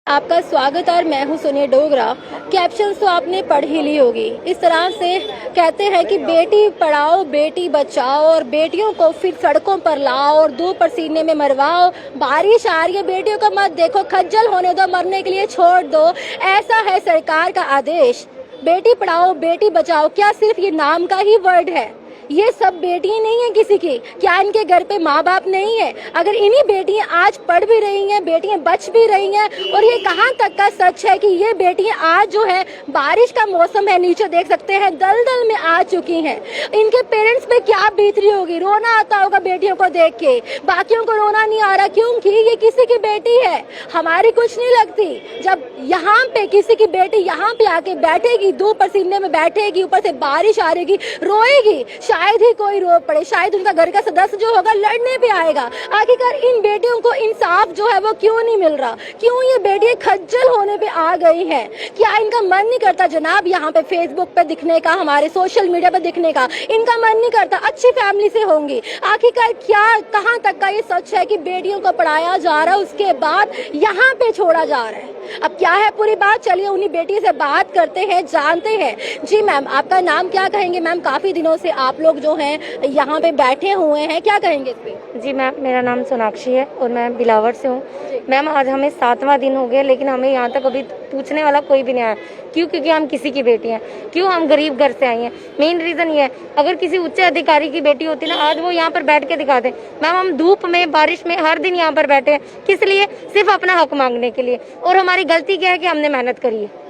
आपका स्वागत और मैं हूं सोनिया डोगरा। कैप्शन तो आपने पढ़ ही ली होगी। इस तरह से कहते हैं कि बेटी पढ़ाओ बेटी बचाओ और बेटियों को फिर सड़कों पर लाओ और धूप पसीने में मरवाओ। बारिश आ रही है, बेटियों को मत देखो, खज्जल होने दो, मरने के लिए छोड़ दो। ऐसा है सरकार का आदेश। बेटी पढ़ाओ बेटी बचाओ क्या सिर्फ ये नाम का ही वर्ड है? ये सब बेटियां नहीं है किसी की? क्या इनके घर पे माँ बाप नहीं है? अगर इन्हीं बेटियां आज पढ़ भी रही हैं, बेटियां बच भी रही हैं, और ये कहाँ तक का सच है कि ये बेटियां आज जो है बारिश का मौसम है, नीचे देख सकते हैं दलदल में आ चुकी हैं। इनके पेरेंट्स पे क्या बीत रही होगी? रोना आता होगा बेटियों को देख के, बाकियों को रोना नहीं आ रहा क्योंकि ये किसी की बेटी है। हमारी कुछ नहीं लगती। जब यहाँ पे किसी की बेटी यहाँ पे आके बैठेगी, धूप पसीने में बैठेगी, ऊपर से बारिश आ रहेगी, रोएगी, शायद ही कोई रो पड़े, शायद उनका घर का सदस्य जो होगा लड़ने पे आएगा। आखिरकार इन बेटियों को इंसाफ जो है वो क्यों नहीं मिल रहा? क्यों ये बेटियां खज्जल होने पे आ गई हैं? क्या इनका मन नहीं करता जनाब यहाँ पे फेसबुक पे दिखने का, हमारे सोशल मीडिया पे दिखने का? इनका मन नहीं करता? अच्छी फैमिली से होंगी। आखिरकार क्या कहाँ तक का ये सच है कि बेटियों को पढ़ाया जा रहा है, उसके बाद यहाँ पे छोड़ा जा रहा है? अब क्या है पूरी बात, चलिए उन्हीं बेटी से बात करते हैं, जानते हैं। जी मैम, आपका नाम क्या कहेंगे? मैम काफी दिनों से आप लोग जो हैं यहाँ पे बैठे हुए हैं, क्या कहेंगे इस पे? जी मैम, मेरा नाम सोनाक्षी है और मैं बिलावर से हूँ। मैम आज हमें 7वां दिन हो गया, लेकिन हमें यहाँ तक अभी पूछने वाला कोई भी नहीं आया। क्यों? क्योंकि हम किसी की बेटी हैं। क्यों? हम गरीब घर से आई हैं। मेन रीजन ये है, अगर किसी उच्च अधिकारी की बेटी होती ना, आज वो यहाँ पर बैठ के दिखा दे। मैम हम धूप में बारिश में हर दिन यहाँ पर बैठे हैं, किस लिए? सिर्फ अपना हक मांगने के लिए। और हमारी गलती क्या है कि हमने मेहनत करी है।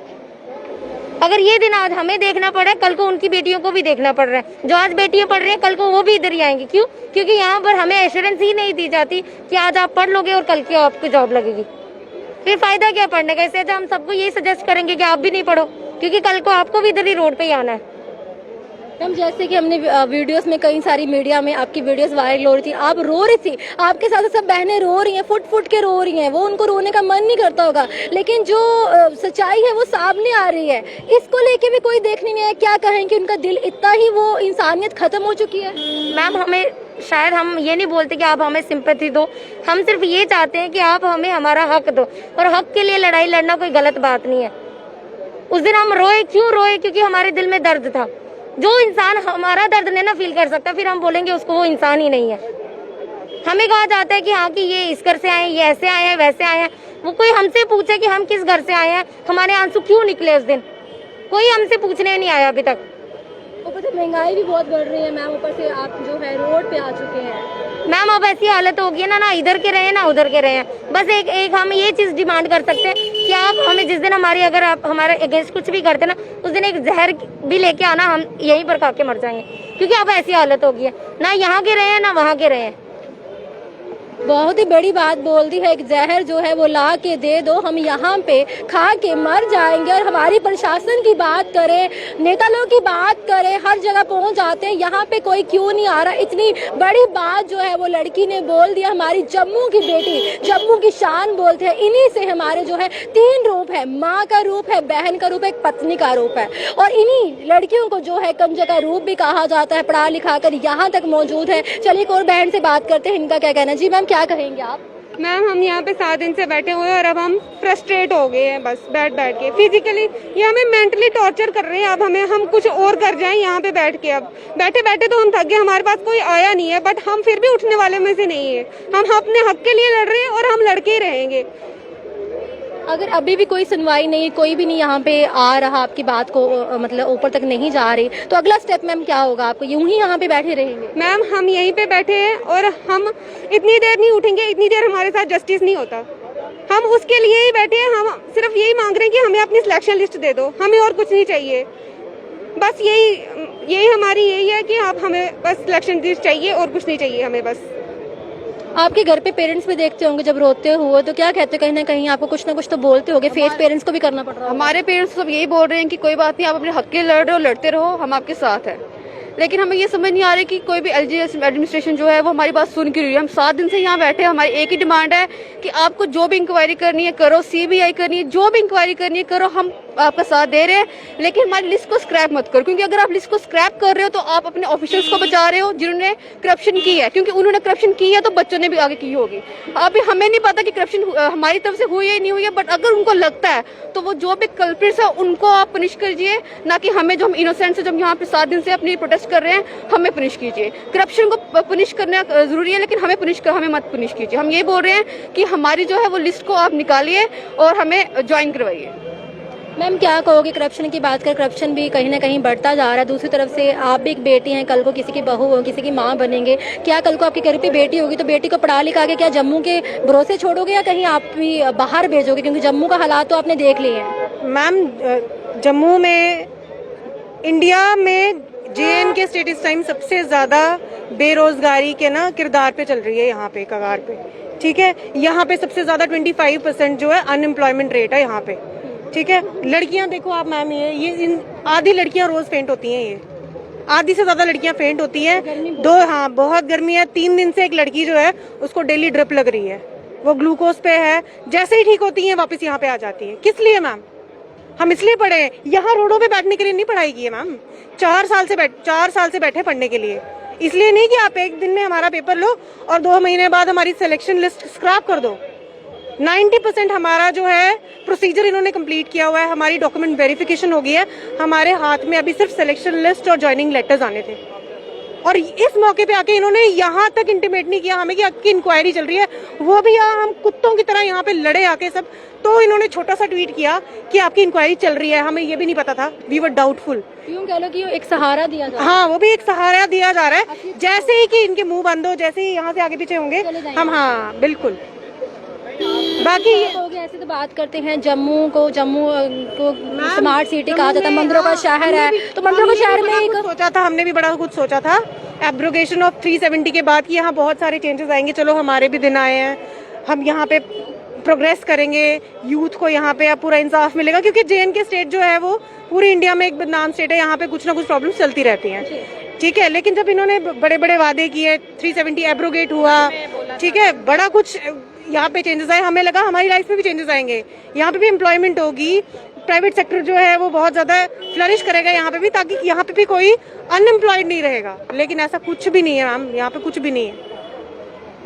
अगर ये दिन आज हमें देखना पड़ा, कल को उनकी बेटियों को भी देखना पड़ रहा है। जो आज बेटियां पढ़ रही हैं, कल को वो भी इधर ही आएंगी। क्यों? क्योंकि यहाँ पर हमें एश्योरेंस ही नहीं दी जाती कि आज आप पढ़ लोगे और कल की आपको जॉब लगेगी। फिर फायदा क्या पढ़ने का? इससे हम सबको यही सजेस्ट करेंगे कि आप भी नहीं पढ़ो, क्योंकि कल को आपको भी इधर ही रोड पे ही आना है। मैम जैसे कि हमने वीडियोस में, कई सारी मीडिया में आपकी वीडियोस वायरल हो रही थी, आप रो रही थी, आपके साथ सब बहनें रो रही हैं, फुट फुट के रो रही हैं। वो उनको रोने का मन नहीं करता होगा, लेकिन जो सच्चाई है वो सामने आ रही है। इसको लेके भी कोई देखने नहीं आया। क्या कहें कि उनका दिल इतना ही, वो इंसानियत खत्म हो चुकी है? मैम हमें शायद, हम ये नहीं बोलते कि आप हमें सिंपैथी दो, हम सिर्फ ये चाहते हैं कि आप हमें हमारा हक दो। और हक के लिए लड़ाई लड़ना कोई गलत बात नहीं है। उस दिन हम रोए, क्यों रोए? क्योंकि हमारे दिल में दर्द था। जो इंसान हमारा दर्द नहीं ना फील कर सकता, फिर हम बोलेंगे उसको वो इंसान ही नहीं है। हमें कहा जाता है कि हाँ कि ये इस घर से आए, ये ऐसे आए हैं, वैसे आए हैं। वो कोई हमसे पूछे कि हम किस घर से आए हैं, हमारे आंसू क्यों निकले उस दिन? कोई हमसे पूछने नहीं आया अभी तक। ऊपर से महंगाई भी बहुत बढ़ रही है मैम, ऊपर से आप जो है रोड पे आ चुके हैं। मैम अब ऐसी हालत होगी ना, ना इधर के रहे ना उधर के रहे। बस एक हम ये चीज डिमांड कर सकते हैं कि आप हमें जिस दिन हमारी, अगर आप हमारे अगेंस्ट कुछ भी करते ना, उस दिन एक जहर भी लेके आना, हम यहीं पर खा के मर जाएंगे। क्योंकि अब ऐसी हालत होगी है, ना यहाँ के रहे ना वहाँ के रहे। बहुत ही बड़ी बात बोल दी है, एक जहर जो है वो ला के दे दो, हम यहाँ पे खा के मर जाएंगे। और हमारी प्रशासन की बात करें, नेता लोगों की बात करें, हर जगह पहुँच जाते हैं, यहाँ पे कोई क्यों नहीं आ रहा? इतनी बड़ी बात जो है वो लड़की ने बोल दिया। हमारी जम्मू की बेटी, जम्मू की शान बोलते हैं। इन्हीं से हमारे जो है 3 रूप है, माँ का रूप है, बहन का रूप है, एक पत्नी का रूप है। और इन्हीं लड़कियों को जो है कमजे का रूप भी कहा जाता है, पढ़ा लिखा कर यहाँ तक मौजूद है। चलिए एक और बहन से बात करते हैं, इनका क्या कहना है। जी मैम, क्या कहेंगे आप? मैम हम यहाँ पे 7 दिन से बैठे हुए हैं और अब हम फ्रस्ट्रेट हो गए हैं। बस बैठ के फिजिकली ये हमें मेंटली टॉर्चर कर रहे हैं। अब हम कुछ और कर जाएं यहाँ पे बैठ के। अब बैठे बैठे तो हम थक गए, हमारे पास कोई आया नहीं है, बट हम फिर भी उठने वाले में से नहीं है। हम अपने हक के लिए लड़ रहे हैं और हम लड़के ही रहेंगे। अगर अभी भी कोई सुनवाई नहीं, कोई भी नहीं यहाँ पे आ रहा, आपकी बात को मतलब ऊपर तक नहीं जा रही, तो अगला स्टेप मैम क्या होगा? आपको यूं ही यहाँ पे बैठे रहेंगे? मैम हम यहीं पे बैठे हैं और हम इतनी देर नहीं उठेंगे, इतनी देर हमारे साथ जस्टिस नहीं होता। हम उसके लिए ही बैठे हैं। हम सिर्फ यही मांग रहे हैं कि हमें अपनी सिलेक्शन लिस्ट दे दो, हमें और कुछ नहीं चाहिए। बस यही हमारी यही है कि आप हमें बस सिलेक्शन लिस्ट चाहिए और कुछ नहीं चाहिए हमें बस। आपके घर पे पेरेंट्स भी देखते होंगे जब रोते हुए, तो क्या कहते हो? कहीं ना कहीं आपको कुछ ना कुछ तो बोलते होंगे, फेस पेरेंट्स को भी करना पड़ रहा है। हमारे पेरेंट्स सब यही बोल रहे हैं कि कोई बात नहीं, आप अपने हक के लड़ रहे हो, लड़ते रहो, हम आपके साथ हैं। लेकिन हमें ये समझ नहीं आ रही कि कोई भी एलजीएस एडमिनिस्ट्रेशन जो है वो हमारी बात सुन क्यों रही है। हम 7 दिन से यहाँ बैठे हैं, हमारी एक ही डिमांड है कि आपको जो भी इंक्वायरी करनी है करो, सीबीआई करनी है, जो भी इंक्वायरी करनी है करो, हम आपका साथ दे रहे हैं, लेकिन हमारी लिस्ट को स्क्रैप मत करो। क्योंकि अगर आप लिस्ट को स्क्रैप कर रहे हो तो आप अपने ऑफिसर्स को बचा रहे हो जिन्होंने करप्शन की है, क्योंकि उन्होंने करप्शन की है तो बच्चों ने भी आगे की होगी। अभी हमें नहीं पता कि करप्शन हमारी तरफ से हुई है नहीं हुई है, बट अगर उनको लगता है तो वो जो भी कल्प्रिट्स है उनको आप पनिश कीजिए, ना कि हमें जो हम इनोसेंट से जब यहाँ पे 7 दिन से अपनी प्रोटेस्ट कर रहे हैं हमें पनिश कीजिए। करप्शन को पनिश करना जरूरी है, लेकिन हमें मत पनिश कीजिए। हम ये बोल रहे हैं कि हमारी जो है वो लिस्ट को आप निकालिए और हमें ज्वाइन करवाइए। मैम क्या कहोगे, करप्शन की बात कर, करप्शन भी कहीं ना कहीं बढ़ता जा रहा है। दूसरी तरफ से आप भी एक बेटी हैं, कल को किसी की बहू हो, किसी की माँ बनेंगे, क्या कल को आपके घर पे बेटी होगी तो बेटी को पढ़ा लिखा के क्या जम्मू के भरोसे छोड़ोगे या कहीं आप भी बाहर भेजोगे? क्योंकि जम्मू का हालात तो आपने देख लिए हैं। मैम जम्मू में, इंडिया में जेएन के स्टेट इस टाइम सबसे ज्यादा बेरोजगारी के ना किरदार पे चल रही है, यहाँ पे कगार पे, ठीक है। यहाँ पे सबसे ज्यादा 25% जो है अनएम्प्लॉयमेंट रेट है यहाँ पे, ठीक है। लड़कियां देखो आप मैम, ये आधी लड़कियां रोज फेंट होती हैं, ये आधी से ज्यादा लड़कियां फेंट होती हैं। हाँ बहुत गर्मी है। 3 दिन से एक लड़की जो है उसको डेली ड्रिप लग रही है, वो ग्लूकोज पे है, जैसे ही ठीक होती है वापस यहाँ पे आ जाती है। किस लिए मैम? हम इसलिए पढ़े हैं, यहाँ रोडों पे बैठने के लिए नहीं पढ़ाई की है मैम। 4 साल से बैठे पढ़ने के लिए, इसलिए नहीं कि आप एक दिन में हमारा पेपर लो और 2 महीने बाद हमारी सिलेक्शन लिस्ट स्क्रैप कर दो। 90% हमारा जो है प्रोसीजर इन्होंने कंप्लीट किया हुआ है, हमारी डॉक्यूमेंट वेरिफिकेशन हो गई है, हमारे हाथ में अभी सिर्फ सिलेक्शन लिस्ट और ज्वाइनिंग लेटर्स आने थे। और इस मौके पे आके इन्होंने यहाँ तक इंटीमेट नहीं किया हमें कि आपकी इंक्वायरी चल रही है, वो भी यहाँ हम कुत्तों की तरह यहाँ पे लड़े आके सब। तो इन्होंने छोटा सा ट्वीट किया कि आपकी इंक्वायरी चल रही है, हमें ये भी नहीं पता था, वी वर डाउटफुल। यूं कह लो कि एक सहारा दिया जा रहा है। हाँ वो भी एक सहारा दिया जा रहा है, जैसे ही कि इनके मुंह बंद हो, जैसे ही यहाँ से आगे पीछे होंगे हम, हाँ बिल्कुल। बाकी ऐसे तो बात करते हैं जम्मू को स्मार्ट सिटी कहा जाता है, मंदिरों का शहर है, तो मंदिरों के शहर में एक सोचा था, हमने भी बड़ा कुछ सोचा था एब्रोगेशन ऑफ 370 के बाद कि यहाँ बहुत सारे चेंजेस आएंगे। चलो हमारे भी दिन आए हैं, हम यहाँ पे प्रोग्रेस करेंगे, यूथ को यहाँ पे पूरा इंसाफ मिलेगा, क्योंकि जेएन के स्टेट जो है वो पूरी इंडिया में एक बदनाम स्टेट है, यहाँ पे कुछ ना कुछ प्रॉब्लम चलती रहती हैं, ठीक है। लेकिन जब इन्होंने बड़े बड़े वादे किए, 370 एब्रोगेट हुआ, ठीक है, बड़ा कुछ यहाँ पे चेंजेस आए, हमें लगा हमारी लाइफ में भी चेंजेस आएंगे, यहाँ पे भी एम्प्लॉयमेंट होगी, प्राइवेट सेक्टर जो है वो बहुत ज्यादा फ्लरिश करेगा यहाँ पे भी, ताकि यहाँ पे भी कोई अनएम्प्लॉयड नहीं रहेगा। लेकिन ऐसा कुछ भी नहीं है मैम, यहाँ पे कुछ भी नहीं है।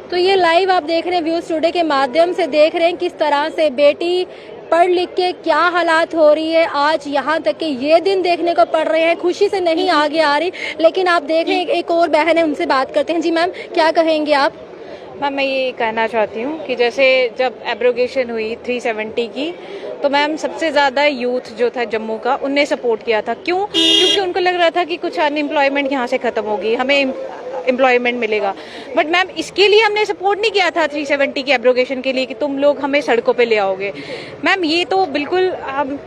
तो ये लाइव आप देख रहे हैं, व्यूज टुडे के माध्यम से देख रहे हैं किस तरह से बेटी पढ़ लिख के क्या हालात हो रही है। आज यहाँ तक कि ये दिन देखने को पड़ रहे हैं, खुशी से नहीं आगे आ रही। लेकिन आप देख रहे हैं एक और बहन है, उनसे बात करते हैं। जी मैम क्या कहेंगे आप? मैम मैं ये कहना चाहती हूँ कि जैसे जब एब्रोगेशन हुई 370 की, तो मैम सबसे ज़्यादा यूथ जो था जम्मू का उनने सपोर्ट किया था। क्यों? क्योंकि उनको लग रहा था कि कुछ अनएम्प्लॉयमेंट यहाँ से ख़त्म होगी, हमें एम्प्लॉयमेंट मिलेगा। बट मैम इसके लिए हमने सपोर्ट नहीं किया था 370 की एब्रोगेशन के लिए कि तुम लोग हमें सड़कों पे ले आओगे। मैम ये तो बिल्कुल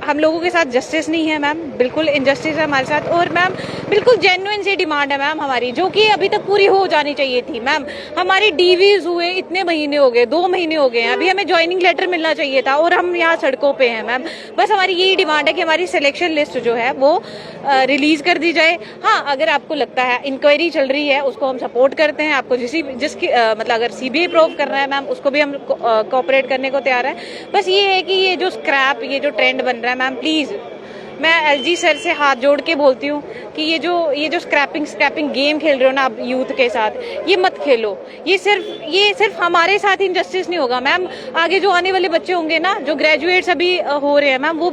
हम लोगों के साथ जस्टिस नहीं है मैम, बिल्कुल इनजस्टिस है हमारे साथ। और मैम बिल्कुल जेन्युइन सी डिमांड है मैम हमारी, जो कि अभी तक पूरी हो जानी चाहिए थी। मैम हमारी डीवीज हुए इतने महीने हो गए, 2 महीने हो गए हैं, अभी हमें ज्वाइनिंग लेटर मिलना चाहिए था और हम यहाँ सड़कों पे हैं मैम। बस हमारी यही डिमांड है कि हमारी सिलेक्शन लिस्ट जो है वो रिलीज कर दी जाए। हाँ अगर आपको लगता है इंक्वायरी चल रही है उसको हम सपोर्ट करते हैं, आपको जिसकी मतलब अगर सीबीआई प्रूव कर रहा है मैम उसको भी हम कोऑपरेट करने को तैयार है। बस ये है कि ये जो स्क्रैप, ये जो ट्रेंड बन रहा है मैम, प्लीज मैं एलजी सर से हाथ जोड़ के बोलती हूँ कि ये जो स्क्रैपिंग गेम खेल रहे हो ना आप यूथ के साथ, ये मत खेलो। ये सिर्फ हमारे साथ इनजस्टिस नहीं होगा मैम, आगे जो आने वाले बच्चे होंगे ना, जो ग्रेजुएट्स अभी हो रहे हैं मैम, वो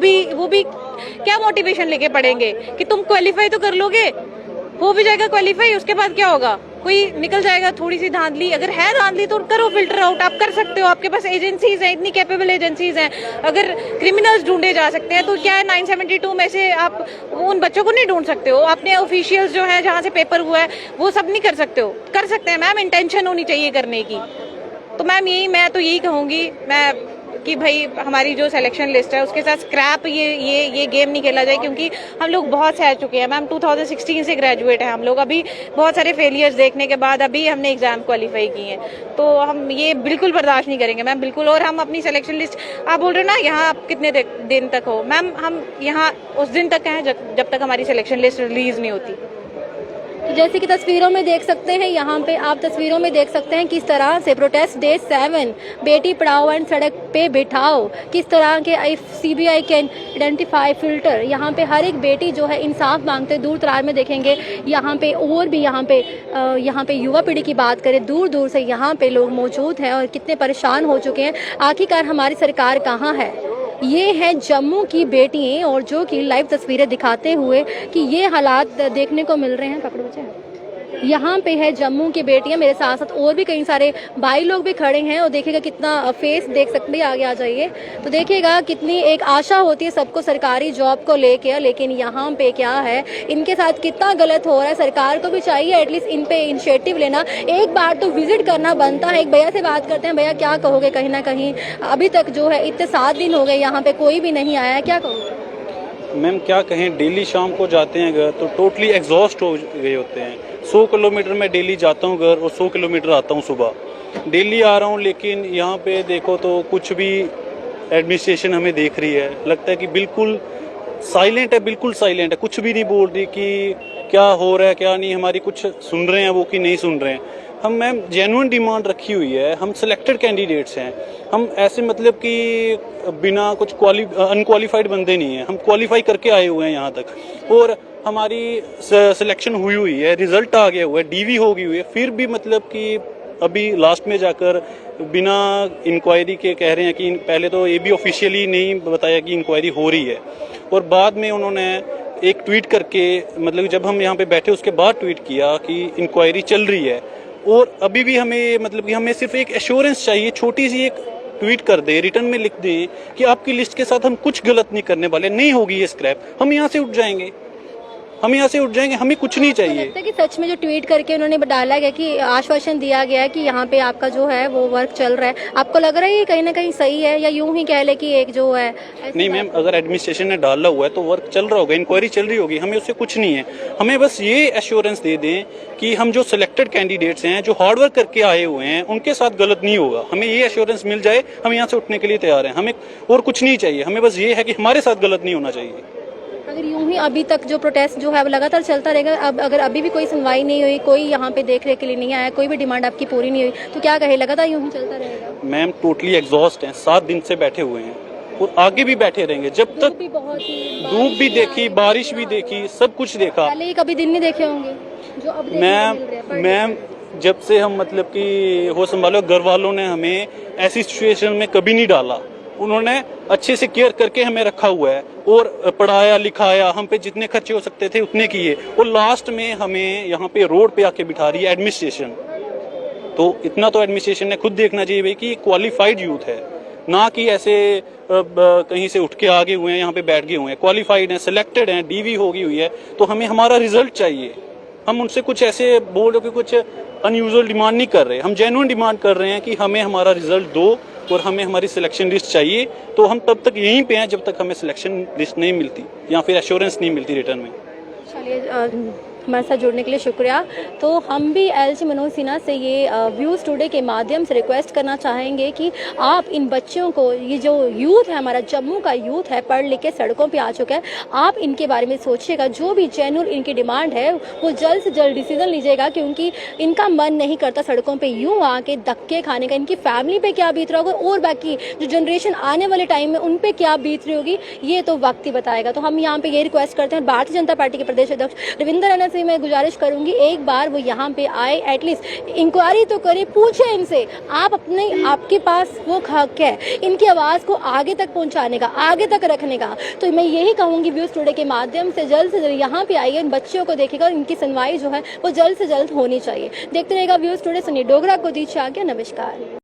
भी क्या मोटिवेशन लेके पढ़ेंगे कि तुम क्वालिफाई तो कर लोगे, हो भी जाएगा क्वालिफाई, उसके बाद क्या होगा? कोई निकल जाएगा थोड़ी सी धांधली, अगर है धांधली तो करो फिल्टर आउट, आप कर सकते हो, आपके पास एजेंसीज हैं, इतनी कैपेबल एजेंसीज हैं। अगर क्रिमिनल्स ढूंढे जा सकते हैं तो क्या है 972 में से आप उन बच्चों को नहीं ढूंढ सकते हो? अपने ऑफिशियल्स जो है जहाँ से पेपर हुआ है वो सब नहीं कर सकते हो? कर सकते हैं मैम, इंटेंशन होनी चाहिए करने की। तो मैम मैं तो यही कहूँगी मैं कि भाई हमारी जो सिलेक्शन लिस्ट है उसके साथ स्क्रैप ये गेम नहीं खेला जाए, क्योंकि हम लोग बहुत सह चुके हैं मैम। 2016 से ग्रेजुएट हैं हम लोग, अभी बहुत सारे फेलियर्स देखने के बाद अभी हमने एग्जाम क्वालिफाई किए हैं, तो हम ये बिल्कुल बर्दाश्त नहीं करेंगे मैम, बिल्कुल। और हम अपनी सिलेक्शन लिस्ट, आप बोल रहे हो ना यहाँ आप कितने दिन तक हो, मैम हम यहाँ उस दिन तक हैं जब तक हमारी सिलेक्शन लिस्ट रिलीज नहीं होती। तो जैसे कि तस्वीरों में देख सकते हैं, यहाँ पे आप तस्वीरों में देख सकते हैं किस तरह से protest day 7 Beti Padhao and सड़क पे बिठाओ, किस तरह के CBI कैन आइडेंटिफाई फिल्टर, यहाँ पे हर एक बेटी जो है इंसाफ मांगते, दूर दराज में देखेंगे यहाँ पे और भी यहाँ पे युवा पीढ़ी की बात करें, दूर दूर से यहाँ पे लोग मौजूद हैं और कितने परेशान हो चुके हैं। आखिरकार हमारी सरकार कहाँ है? ये है जम्मू की बेटियां और जो कि लाइव तस्वीरें दिखाते हुए कि ये हालात देखने को मिल रहे हैं। पकड़ो बच्चे, यहाँ पे है जम्मू की बेटियां, मेरे साथ साथ और भी कई सारे भाई लोग भी खड़े हैं और देखिएगा कितना फेस देख सकते हैं, आगे आ जाइए तो देखिएगा कितनी एक आशा होती है सबको सरकारी जॉब को लेके, लेकिन यहाँ पे क्या है, इनके साथ कितना गलत हो रहा है। सरकार को भी चाहिए एटलीस्ट इन पे इनिशिएटिव लेना, एक बार तो विजिट करना बनता है। एक भैया से बात करते हैं, भैया क्या कहोगे? कहीं ना कहीं अभी तक जो है इतने 7 दिन हो गए यहाँ पे कोई भी नहीं आया है, क्या कहोगे? मैम क्या कहें, डेली शाम को जाते हैं घर तो टोटली एग्जॉस्ट हो गए होते हैं। 100 किलोमीटर मैं डेली जाता हूँ घर और 100 किलोमीटर आता हूँ सुबह, डेली आ रहा हूँ। लेकिन यहाँ पे देखो तो कुछ भी एडमिनिस्ट्रेशन हमें देख रही है, लगता है कि बिल्कुल साइलेंट है, बिल्कुल साइलेंट है, कुछ भी नहीं बोल रही कि क्या हो रहा है क्या नहीं, हमारी कुछ सुन रहे हैं वो कि नहीं सुन रहे हैं। हम मैम जेन्युइन डिमांड रखी हुई है, हम सिलेक्टेड कैंडिडेट्स हैं, हम ऐसे मतलब कि बिना कुछ अनक्वालिफाइड बंदे नहीं हैं, हम क्वालिफाई करके आए हुए हैं यहाँ तक और हमारी सिलेक्शन हुई है, रिजल्ट आ गया हुआ है, DV हो गई हुई है, फिर भी मतलब कि अभी लास्ट में जाकर बिना इंक्वायरी के कह रहे हैं कि पहले तो ये भी ऑफिशियली नहीं बताया कि इंक्वायरी हो रही है और बाद में उन्होंने एक ट्वीट करके, मतलब जब हम यहाँ पे बैठे उसके बाद ट्वीट किया कि इंक्वायरी चल रही है। और अभी भी हमें मतलब कि हमें सिर्फ एक एश्योरेंस चाहिए, छोटी सी एक ट्वीट कर दे, रिटर्न में लिख दे कि आपकी लिस्ट के साथ हम कुछ गलत नहीं करने वाले, नहीं होगी ये स्क्रैप, हम यहाँ से उठ जाएंगे, हमें कुछ नहीं चाहिए। लगता है कि सच में जो ट्वीट करके उन्होंने डाला गया कि आश्वासन दिया गया है कि यहाँ पे आपका जो है वो वर्क चल रहा है, आपको लग रहा है ये कहीं ना कहीं सही है या यूं ही कह ले कि एक जो है? नहीं मैम, अगर एडमिनिस्ट्रेशन ने डाला हुआ है तो वर्क चल रहा होगा, इंक्वायरी चल रही होगी, हमें उससे कुछ नहीं है। हमें बस ये एश्योरेंस दे दें कि हम जो सिलेक्टेड कैंडिडेट्स हैं, जो हार्ड वर्क करके आए हुए हैं, उनके साथ गलत नहीं होगा। हमें ये एश्योरेंस मिल जाए, हम यहाँ से उठने के लिए तैयार हैं, हमें और कुछ नहीं चाहिए। हमें बस ये है कि हमारे साथ गलत नहीं होना चाहिए। अगर यूं ही अभी तक जो प्रोटेस्ट जो है वो लगातार चलता रहेगा, अब अगर अभी भी कोई सुनवाई नहीं हुई, कोई यहाँ पे देखने के लिए नहीं आया, कोई भी डिमांड आपकी पूरी नहीं हुई, तो क्या कहे, लगातार यूं ही चलता रहेगा? मैम टोटली एग्जॉस्ट हैं, 7 दिन से बैठे हुए हैं और आगे भी बैठे रहेंगे जब तक धूप भी देखी, बारिश भी देखी, सब कुछ देखा। पहले ही कभी दिन नहीं देखे होंगे जो अब मैम जब से हम मतलब कि हो संभालो, घर वालों ने हमें ऐसी सिचुएशन में कभी नहीं डाला, उन्होंने अच्छे से केयर करके हमें रखा हुआ है और पढ़ाया लिखाया, हम पे जितने खर्चे हो सकते थे उतने किए और लास्ट में हमें यहाँ पे रोड पे आके बिठा रही है एडमिनिस्ट्रेशन। तो इतना तो एडमिनिस्ट्रेशन ने खुद देखना चाहिए भाई कि क्वालिफाइड यूथ है, ना कि ऐसे कहीं से उठ के आगे हुए हैं, यहाँ पे बैठ गए हुए हैं, क्वालिफाइड हैं, सिलेक्टेड हैं, DV हो गई हुई है, तो हमें हमारा रिजल्ट चाहिए। हम उनसे कुछ ऐसे बोल रहे कि कुछ अनयूजुअल डिमांड नहीं कर रहे, हम जेन्युइन डिमांड कर रहे हैं कि हमें हमारा रिजल्ट दो और हमें हमारी सिलेक्शन लिस्ट चाहिए। तो हम तब तक यहीं पे हैं जब तक हमें सिलेक्शन लिस्ट नहीं मिलती या फिर एश्योरेंस नहीं मिलती रिटर्न में। चलिए, हमारे साथ जुड़ने के लिए शुक्रिया। तो हम भी LG मनोज सिन्हा से ये व्यूज़ टुडे के माध्यम से रिक्वेस्ट करना चाहेंगे कि आप इन बच्चों को, ये जो यूथ है हमारा जम्मू का यूथ है, पढ़ लिख के सड़कों पे आ चुका है, आप इनके बारे में सोचिएगा। जो भी जेन्युइन इनकी डिमांड है वो जल्द से जल्द डिसीजन लीजिएगा, क्योंकि इनका मन नहीं करता सड़कों पर यूँ आके धक्के खाने का। इनकी फैमिली पे क्या बीत रहा होगा और बाकी जो जनरेशन आने वाले टाइम में उन पर क्या बीत रही होगी, ये तो वक्त ही बताएगा। तो हम यहाँ पे ये रिक्वेस्ट करते हैं भारतीय जनता पार्टी के प्रदेश अध्यक्ष रविंद्र रैना से मैं गुजारिश करूंगी, एक बार वो यहाँ पे आए, एटलीस्ट इंक्वायरी तो करे, पूछे इनसे, आप अपने आपके पास वो हक है इनकी आवाज़ को आगे तक पहुंचाने का, आगे तक रखने का। तो मैं यही कहूँगी व्यूज़ टुडे के माध्यम से जल्द यहाँ पे आइए, इन बच्चों को देखेगा, इनकी सुनवाई जो है वो जल्द से जल्द होनी चाहिए। देखते रहेगा व्यूज़ टुडे। सुनिए डोगरा को दीजिए आगे, नमस्कार।